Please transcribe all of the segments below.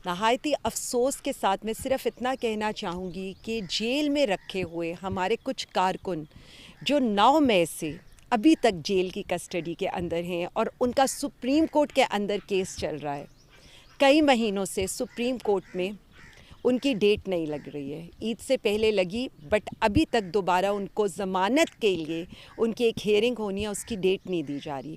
نہایت ہی افسوس کے ساتھ میں صرف اتنا کہنا چاہوں گی کہ جیل میں رکھے ہوئے ہمارے کچھ کارکن جو 9 مئی سے ابھی تک جیل کی کسٹڈی کے اندر ہیں اور ان کا سپریم کورٹ کے اندر کیس چل رہا ہے. کئی مہینوں سے سپریم کورٹ میں ان کی ڈیٹ نہیں لگ رہی ہے. عید سے پہلے لگی بٹ ابھی تک دوبارہ ان کو ضمانت کے لیے ان کی ایک ہیئرنگ ہونی ہے, اس کی ڈیٹ نہیں دی جا رہی.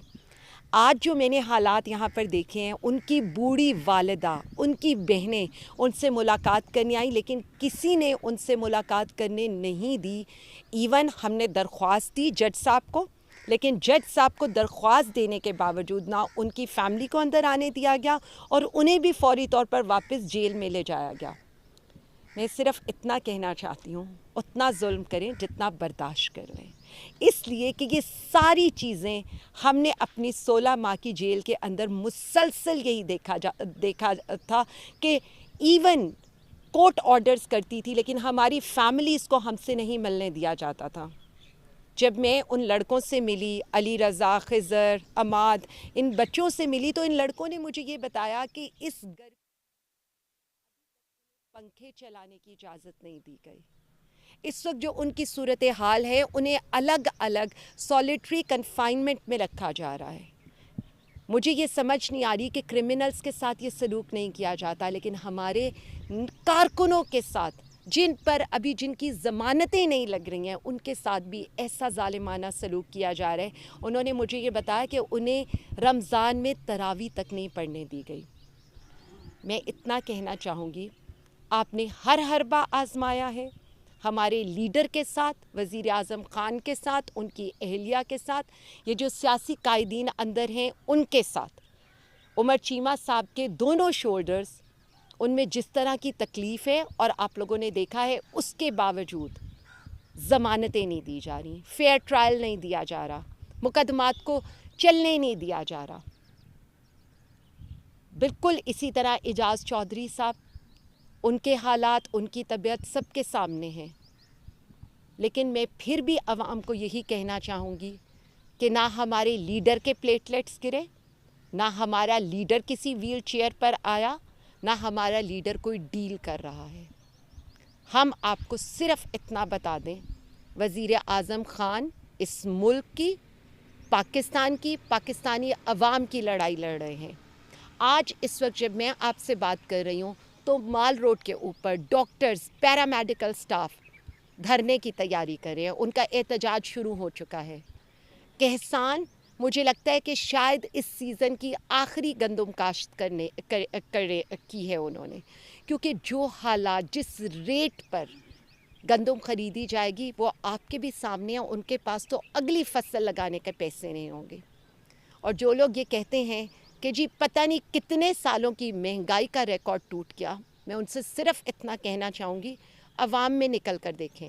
آج جو میں نے حالات یہاں پر دیکھے ہیں, ان کی بوڑھی والدہ, ان کی بہنیں ان سے ملاقات کرنے آئیں لیکن کسی نے ان سے ملاقات کرنے نہیں دی. ایون ہم نے درخواست دی جج صاحب کو, لیکن جج صاحب کو درخواست دینے کے باوجود نہ ان کی فیملی کو اندر آنے دیا گیا اور انہیں بھی فوری طور پر واپس جیل میں لے جایا گیا. میں صرف اتنا کہنا چاہتی ہوں, اتنا ظلم کریں جتنا برداشت کر لیں, اس لیے کہ یہ ساری چیزیں ہم نے اپنی 16 ماہ کی جیل کے اندر مسلسل یہی دیکھا تھا کہ ایون کورٹ آرڈرز کرتی تھی لیکن ہماری فیملیز کو ہم سے نہیں ملنے دیا جاتا تھا. جب میں ان لڑکوں سے ملی, علی رضا, خضر, عماد, ان بچوں سے ملی, تو ان لڑکوں نے مجھے یہ بتایا کہ اس گھر پنکھے چلانے کی اجازت نہیں دی گئی. اس وقت جو ان کی صورتحال ہے, انہیں الگ الگ سالیٹری کنفائنمنٹ میں رکھا جا رہا ہے. مجھے یہ سمجھ نہیں آ رہی کہ کرمنلز کے ساتھ یہ سلوک نہیں کیا جاتا, لیکن ہمارے کارکنوں کے ساتھ جن کی ضمانتیں نہیں لگ رہی ہیں, ان کے ساتھ بھی ایسا ظالمانہ سلوک کیا جا رہا ہے. انہوں نے مجھے یہ بتایا کہ انہیں رمضان میں تراویح تک نہیں پڑھنے دی گئی. میں اتنا کہنا چاہوں گی, آپ نے ہر حربہ آزمایا ہے ہمارے لیڈر کے ساتھ, وزیر اعظم خان کے ساتھ, ان کی اہلیہ کے ساتھ, یہ جو سیاسی قائدین اندر ہیں ان کے ساتھ. عمر چیمہ صاحب کے دونوں شولڈرز, ان میں جس طرح کی تکلیف ہے اور آپ لوگوں نے دیکھا ہے, اس کے باوجود ضمانتیں نہیں دی جا رہی, فیئر ٹرائل نہیں دیا جا رہا, مقدمات کو چلنے نہیں دیا جا رہا. بالکل اسی طرح اعجاز چودھری صاحب, ان کے حالات, ان کی طبیعت سب کے سامنے ہیں. لیکن میں پھر بھی عوام کو یہی کہنا چاہوں گی کہ نہ ہمارے لیڈر کے پلیٹلیٹس گرے, نہ ہمارا لیڈر کسی ویل چیئر پر آیا, نہ ہمارا لیڈر کوئی ڈیل کر رہا ہے. ہم آپ کو صرف اتنا بتا دیں, وزیر اعظم خان اس ملک کی, پاکستان کی, پاکستانی عوام کی لڑائی لڑ رہے ہیں. آج اس وقت جب میں آپ سے بات کر رہی ہوں تو مال روڈ کے اوپر ڈاکٹرز, پیرامیڈیکل سٹاف دھرنے کی تیاری کر رہے ہیں, ان کا احتجاج شروع ہو چکا ہے. کہسان, مجھے لگتا ہے کہ شاید اس سیزن کی آخری گندم کاشت کی ہے انہوں نے, کیونکہ جو حالات, جس ریٹ پر گندم خریدی جائے گی وہ آپ کے بھی سامنے ہیں, ان کے پاس تو اگلی فصل لگانے کے پیسے نہیں ہوں گے. اور جو لوگ یہ کہتے ہیں کہ جی پتہ نہیں کتنے سالوں کی مہنگائی کا ریکارڈ ٹوٹ گیا, میں ان سے صرف اتنا کہنا چاہوں گی, عوام میں نکل کر دیکھیں.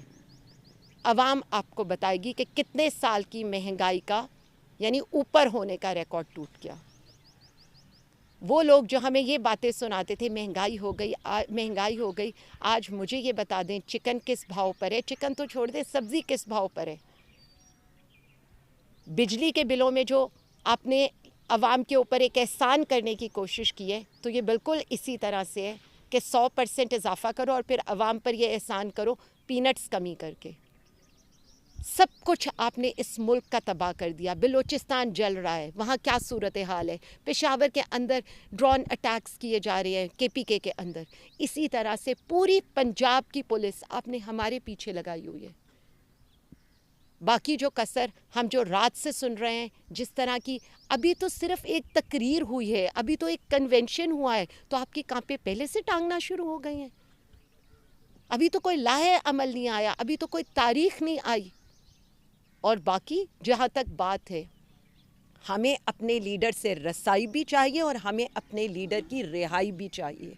عوام آپ کو بتائے گی کہ کتنے سال کی مہنگائی کا یعنی اوپر ہونے کا ریکارڈ ٹوٹ گیا. وہ لوگ جو ہمیں یہ باتیں سناتے تھے مہنگائی ہو گئی, آج مجھے یہ بتا دیں چکن کس بھاؤ پر ہے, چکن تو چھوڑ دیں, سبزی کس بھاؤ پر ہے. بجلی کے بلوں میں جو آپ نے عوام کے اوپر ایک احسان کرنے کی کوشش کی ہے, تو یہ بالکل اسی طرح سے ہے کہ 100% اضافہ کرو اور پھر عوام پر یہ احسان کرو پینٹس کمی کر کے. سب کچھ آپ نے اس ملک کا تباہ کر دیا. بلوچستان جل رہا ہے, وہاں کیا صورتحال ہے. پشاور کے اندر ڈرون اٹیکس کیے جا رہے ہیں KPK کے اندر. اسی طرح سے پوری پنجاب کی پولیس آپ نے ہمارے پیچھے لگائی ہوئی ہے. باقی جو کسر ہم جو رات سے سن رہے ہیں, جس طرح کی ابھی تو صرف ایک تقریر ہوئی ہے, ابھی تو ایک کنونشن ہوا ہے, تو آپ کی کانپیں پہلے سے ٹانگنا شروع ہو گئی ہیں. ابھی تو کوئی لاہے عمل نہیں آیا, ابھی تو کوئی تاریخ نہیں آئی. اور باقی جہاں تک بات ہے, ہمیں اپنے لیڈر سے رسائی بھی چاہیے اور ہمیں اپنے لیڈر کی رہائی بھی چاہیے.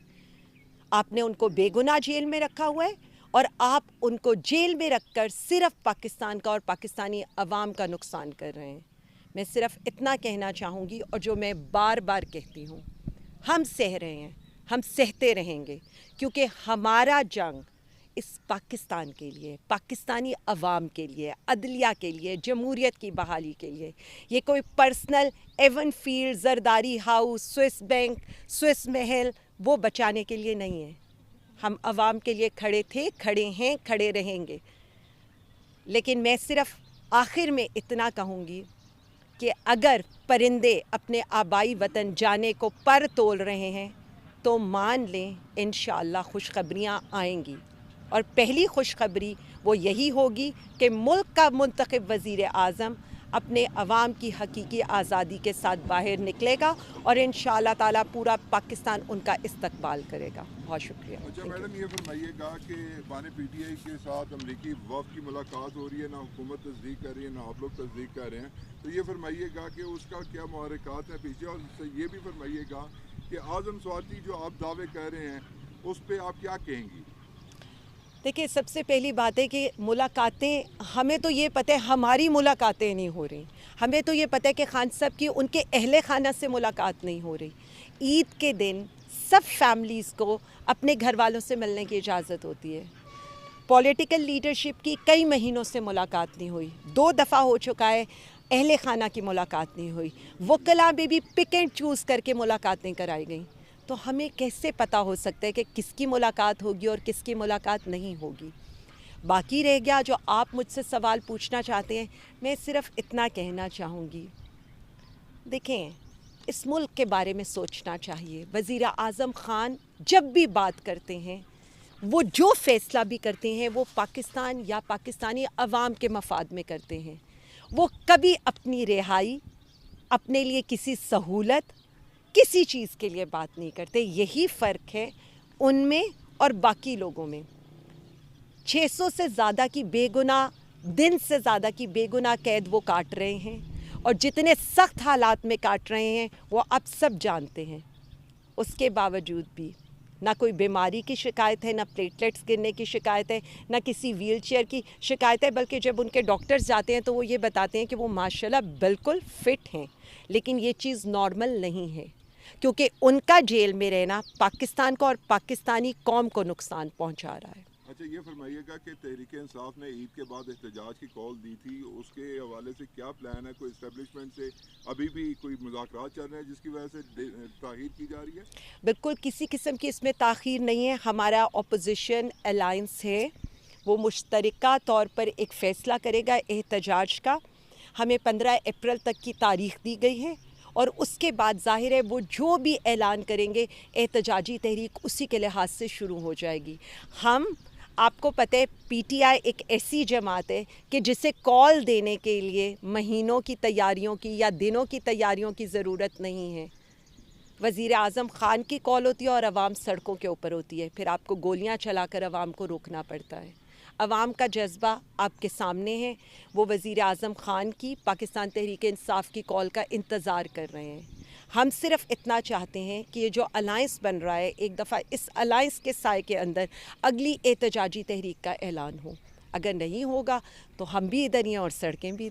آپ نے ان کو بے گناہ جیل میں رکھا ہوا ہے اور آپ ان کو جیل میں رکھ کر صرف پاکستان کا اور پاکستانی عوام کا نقصان کر رہے ہیں. میں صرف اتنا کہنا چاہوں گی, اور جو میں بار بار کہتی ہوں, ہم سہ رہے ہیں, ہم سہتے رہیں گے, کیونکہ ہمارا جنگ اس پاکستان کے لیے, پاکستانی عوام کے لیے, عدلیہ کے لیے, جمہوریت کی بحالی کے لیے. یہ کوئی personal even field, Zardari house, Swiss bank, Swiss Mahal, وہ بچانے کے لیے نہیں ہے. ہم عوام کے لیے کھڑے تھے, کھڑے ہیں, کھڑے رہیں گے. لیکن میں صرف آخر میں اتنا کہوں گی کہ اگر پرندے اپنے آبائی وطن جانے کو پر تول رہے ہیں تو مان لیں انشاءاللہ خوشخبریاں آئیں گی. اور پہلی خوشخبری وہ یہی ہوگی کہ ملک کا منتخب وزیر اعظم اپنے عوام کی حقیقی آزادی کے ساتھ باہر نکلے گا اور انشاءاللہ تعالیٰ پورا پاکستان ان کا استقبال کرے گا. بہت شکریہ. اچھا میڈم, یہ فرمائیے گا کہ بان پی ٹی آئی کے ساتھ امریکی وفد کی ملاقات ہو رہی ہے, نہ حکومت تصدیق کر رہی ہے نہ آپ لوگ تصدیق کر رہے ہیں, تو یہ فرمائیے گا کہ اس کا کیا محرکات ہیں پیچھے, اور یہ بھی فرمائیے گا کہ اعظم سواتی جو آپ دعوے کر رہے ہیں اس پہ آپ کیا کہیں گی؟ دیکھیں, سب سے پہلی بات ہے کہ ملاقاتیں, ہمیں تو یہ پتہ ہے ہماری ملاقاتیں نہیں ہو رہی. ہمیں تو یہ پتہ ہے کہ خان صاحب کی ان کے اہل خانہ سے ملاقات نہیں ہو رہی. عید کے دن سب فیملیز کو اپنے گھر والوں سے ملنے کی اجازت ہوتی ہے. پولیٹیکل لیڈرشپ کی کئی مہینوں سے ملاقات نہیں ہوئی, 2 دفعہ ہو چکا ہے اہل خانہ کی ملاقات نہیں ہوئی. وکلاء میں بھی پک اینڈ چوز کر کے ملاقاتیں کرائی گئیں. تو ہمیں کیسے پتہ ہو سکتا ہے کہ کس کی ملاقات ہوگی اور کس کی ملاقات نہیں ہوگی؟ باقی رہ گیا جو آپ مجھ سے سوال پوچھنا چاہتے ہیں, میں صرف اتنا کہنا چاہوں گی, دیکھیں اس ملک کے بارے میں سوچنا چاہیے. وزیر اعظم خان جب بھی بات کرتے ہیں, وہ جو فیصلہ بھی کرتے ہیں وہ پاکستان یا پاکستانی عوام کے مفاد میں کرتے ہیں. وہ کبھی اپنی رہائی, اپنے لیے کسی سہولت, کسی چیز کے لیے بات نہیں کرتے. یہی فرق ہے ان میں اور باقی لوگوں میں. 600 سے زیادہ کی بے گناہ, دن سے زیادہ کی بے گناہ قید وہ کاٹ رہے ہیں, اور جتنے سخت حالات میں کاٹ رہے ہیں وہ آپ سب جانتے ہیں. اس کے باوجود بھی نہ کوئی بیماری کی شکایت ہے, نہ پلیٹلیٹس گرنے کی شکایت ہے, نہ کسی ویل چیئر کی شکایت ہے, بلکہ جب ان کے ڈاکٹرز جاتے ہیں تو وہ یہ بتاتے ہیں کہ وہ ماشاءاللہ بالکل فٹ ہیں. لیکن یہ چیز نارمل نہیں ہے, کیونکہ ان کا جیل میں رہنا پاکستان کو اور پاکستانی قوم کو نقصان پہنچا رہا ہے. اچھا, یہ فرمائیے گا کہ تحریک انصاف نے عید کے بعد احتجاج کی کال دی تھی, اس کے حوالے سے کیا پلان ہے؟ کوئی اسٹیبلشمنٹ سے ابھی بھی کوئی مذاکرات چل رہے ہیں جس کی وجہ سے تاخیر کی جا رہی ہے؟ بالکل کسی قسم کی اس میں تاخیر نہیں ہے. ہمارا اپوزیشن الائنس ہے, وہ مشترکہ طور پر ایک فیصلہ کرے گا احتجاج کا. ہمیں 15 اپریل تک کی تاریخ دی گئی ہے, اور اس کے بعد ظاہر ہے وہ جو بھی اعلان کریں گے احتجاجی تحریک اسی کے لحاظ سے شروع ہو جائے گی. ہم, آپ کو پتہ ہے پی ٹی آئی ایک ایسی جماعت ہے کہ جسے کال دینے کے لیے مہینوں کی تیاریوں کی یا دنوں کی تیاریوں کی ضرورت نہیں ہے. وزیر اعظم خان کی کال ہوتی ہے اور عوام سڑکوں کے اوپر ہوتی ہے, پھر آپ کو گولیاں چلا کر عوام کو روکنا پڑتا ہے. عوام کا جذبہ آپ کے سامنے ہے. وہ وزیر اعظم خان کی, پاکستان تحریک انصاف کی کال کا انتظار کر رہے ہیں. ہم صرف اتنا چاہتے ہیں کہ یہ جو الائنس بن رہا ہے, ایک دفعہ اس الائنس کے سائے کے اندر اگلی احتجاجی تحریک کا اعلان ہو. اگر نہیں ہوگا تو ہم بھی ادھر ہی ہیں اور سڑکیں بھی ادھر.